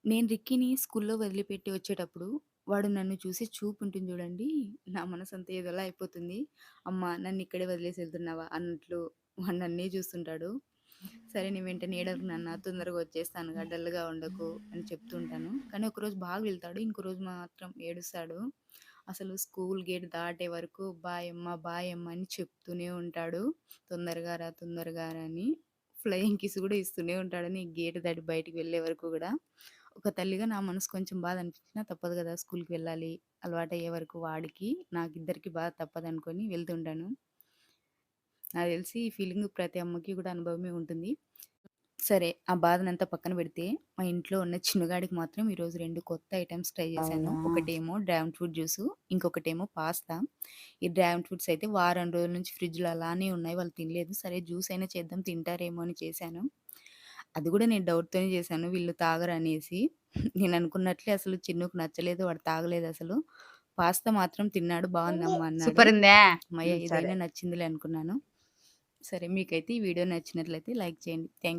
నేను రిక్కీని స్కూల్లో వదిలిపెట్టి వచ్చేటప్పుడు, వాడు నన్ను చూసే చూపు ఉంటుంది చూడండి, నా మనసంతా ఏదోలా అయిపోతుంది. అమ్మ నన్నిక్కడే వదిలేసి ఎళ్తున్నావా అన్నట్లు వాడు నన్నే చూస్తుంటాడు. సరే నేను వెంటనే ఏడవకు నాన్న తొందరగా వచ్చేస్తానుగా డల్‌గా ఉండకు అని చెప్తూ ఉంటాను. కానీ ఒకరోజు బాగా వెళ్తాడు. ఇంకో రోజు మాత్రం ఏడుస్తాడు. అసలు స్కూల్ గేట్ దాటే వరకు బాయమ్మ, బాయమ్మ అని చెప్తూనే ఉంటాడు. తొందరగా రా అని. ఫ్లయింగ్ కిస్ కూడా ఇస్తూనే ఉంటాడని గేట్ దాటి బయటికి వెళ్ళే వరకు గూడా. ఒక తల్లిగా నా మనసు కొంచెం బాధ అనిపించినా తప్పదు గదా! స్కూల్‌కి వెళ్ళాలి. అలవాటయ్యే వరకు వాడికి, నాకిద్దరికీ బాధ తప్పదనుకోని వెళ్తుంటాను. నాకు తెలిసి ఈ ఫీలింగ్ ప్రతి అమ్మకి కూడా అనుభవమే ఉంటుంది. సరే ఆ బాధనంతా పక్కన పెడితే, మా ఇంట్లో ఉన్న చిన్నుగాడికి మాత్రం ఈరోజు 2 కొత్త ఐటెమ్స్ ట్రై చేశాను. అవునా? ఒకటేమో డ్రాగన్ ఫ్రూట్ జ్యూసు, ఇంకొకటేమో పాస్తా. ఈ డ్రాగన్ ఫ్రూట్స్ అయితే వారం రోజుల నుంచి ఫ్రిడ్జ్‌లో అలానే ఉన్నాయి. వాళ్ళు తినలేదు. సరే జ్యూస్ అయినా చేద్దాం తింటారేమో అని చేశాను. అది కూడా నేను డౌట్‌తోనే చేశాను వీళ్ళు తాగరనేసి. నేననుకున్నట్లే అసలు చిన్నుకు నచ్చలేదు. వాడు తాగలేదసలు. పాస్తా మాత్రం తిన్నాడు. బావుందమ్మా అన్నాడు. సూపరుందా? హమ్మయ్య! సరే. ఇదైనా నచ్చిందిలే అనుకున్నాను. సరే మీకైతే ఈ వీడియో నచ్చినట్లయితే లైక్ చేయండి. థాంక్